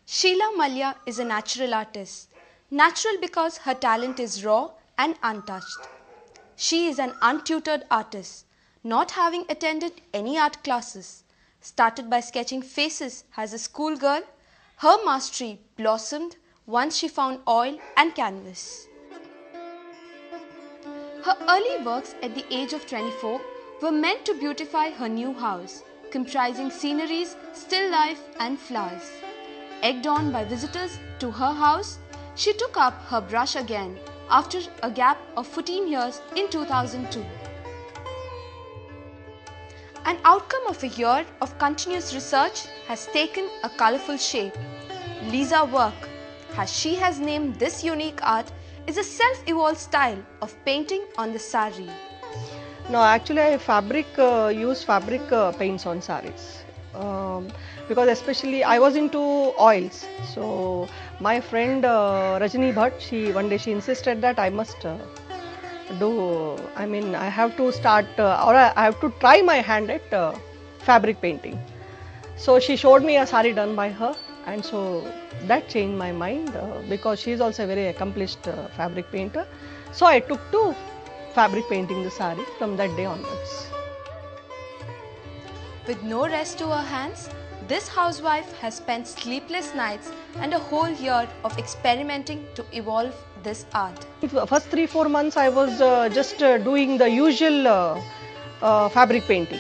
Sheela Mallya is a natural artist. Natural because her talent is raw and untouched. She is an untutored artist, not having attended any art classes. Started by sketching faces as a schoolgirl, her mastery blossomed once she found oil and canvas. Her early works at the age of 24 were meant to beautify her new house, comprising sceneries, still life and flowers. Egged on by visitors to her house, she took up her brush again after a gap of 14 years in 2002. An outcome of a year of continuous research has taken a colorful shape. Liza work, as she has named this unique art, is a self-evolved style of painting on the sari. No, actually I use fabric paints on saris. Because especially I was into oils. So my friend Rajni Bhatt, one day she insisted that I must I have to start or I have to try my hand at fabric painting. So she showed me a sari done by her, and so that changed my mind because she is also a very accomplished fabric painter. So I took to fabric painting the sari from that day onwards. With no rest to her hands, this housewife has spent sleepless nights and a whole year of experimenting to evolve this art. First 3-4 months I was just doing the usual fabric painting,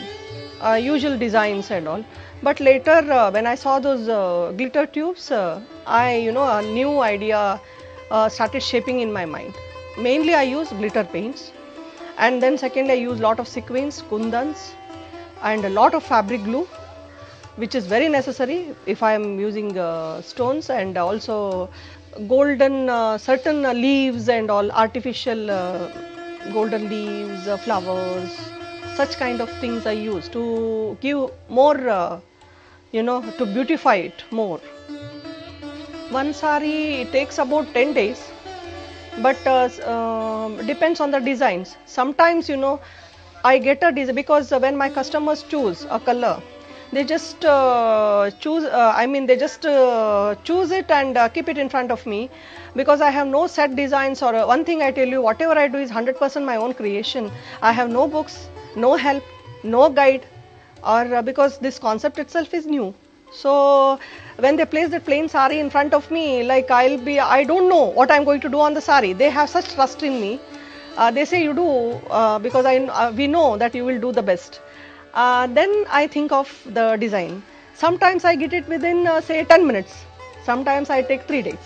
usual designs and all. But later when I saw those glitter tubes, a new idea started shaping in my mind. Mainly I use glitter paints, and then second I use lot of sequins, kundans, and a lot of fabric glue, which is very necessary if I am using stones, and also golden certain leaves and all artificial golden leaves, flowers, such kind of things I use to give more, to beautify it more. One sari it takes about 10 days, but depends on the designs. Sometimes I get a design because when my customers choose a color, they just choose it and keep it in front of me, because I have no set designs. Or one thing I tell you, whatever I do is 100% my own creation. I have no books, no help, no guide, or because this concept itself is new. So when they place that plain sari in front of me, like I don't know what I'm going to do on the sari. They have such trust in me. They say you do because we know that you will do the best. Then I think of the design. Sometimes I get it within say 10 minutes. Sometimes I take 3 days.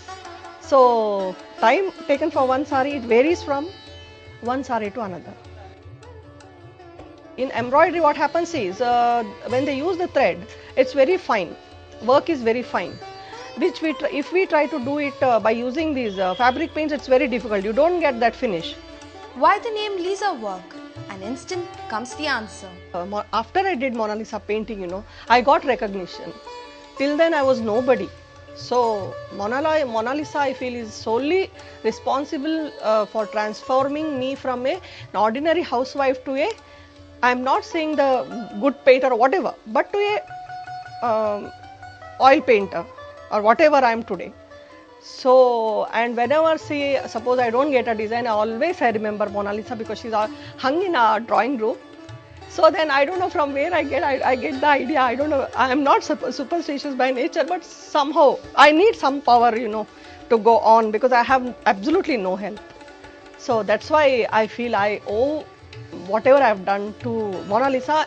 So time taken for one sari, it varies from one sari to another. In embroidery what happens is when they use the thread, it's very fine. Work is very fine. Which if we try to do it by using these fabric paints, it's very difficult. You don't get that finish. Why the name Liza work? An instant comes the answer. After I did Mona Lisa painting, I got recognition. Till then I was nobody. So Mona Lisa I feel is solely responsible for transforming me from an ordinary housewife to I'm not saying the good painter or whatever, but to a oil painter or whatever I am today. So, and whenever suppose I don't get a design, I remember Mona Lisa because she's hung in our drawing room. So then I don't know from where I get the idea. I don't know. I am not superstitious by nature, but somehow I need some power, to go on, because I have absolutely no help. So that's why I feel I owe whatever I have done to Mona Lisa,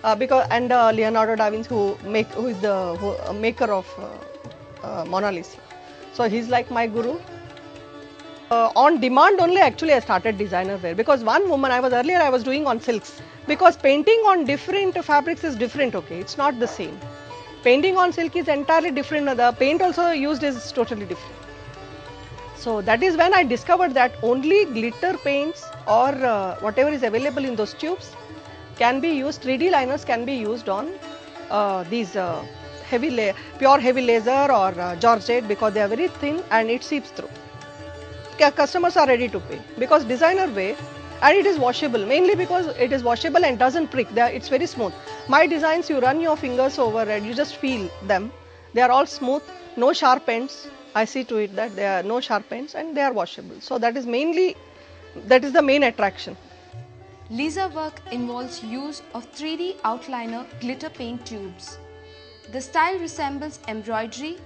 and Leonardo da Vinci, who is the maker of Mona Lisa. So he's like my guru. On demand only actually I started designer wear, because one woman I was doing on silks, because painting on different fabrics is different, okay, it's not the same. Painting on silk is entirely different, the paint also used is totally different. So that is when I discovered that only glitter paints or whatever is available in those tubes can be used, 3D liners can be used on these pure heavy laser or georgette, because they are very thin and it seeps through. Customers are ready to pay because designer wear, and it is washable, mainly because it is washable and doesn't prick. It's very smooth. My designs, you run your fingers over and you just feel them. They are all smooth. no sharp ends. I see to it that there are no sharp ends and they are washable. So that is the main attraction. Lisa work involves use of 3D outliner glitter paint tubes. The style resembles embroidery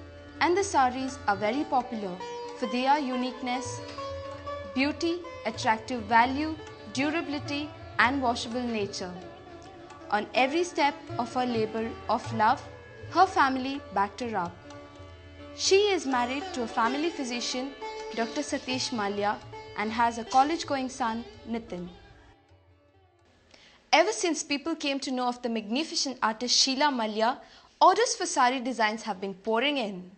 and the saris are very popular for their uniqueness, beauty, attractive value, durability and washable nature. On every step of her labor of love, her family backed her up. She is married to a family physician, Dr. Sheela Mallya, and has a college-going son, Nitin. Ever since people came to know of the magnificent artist Sheela Mallya, orders for sari designs have been pouring in.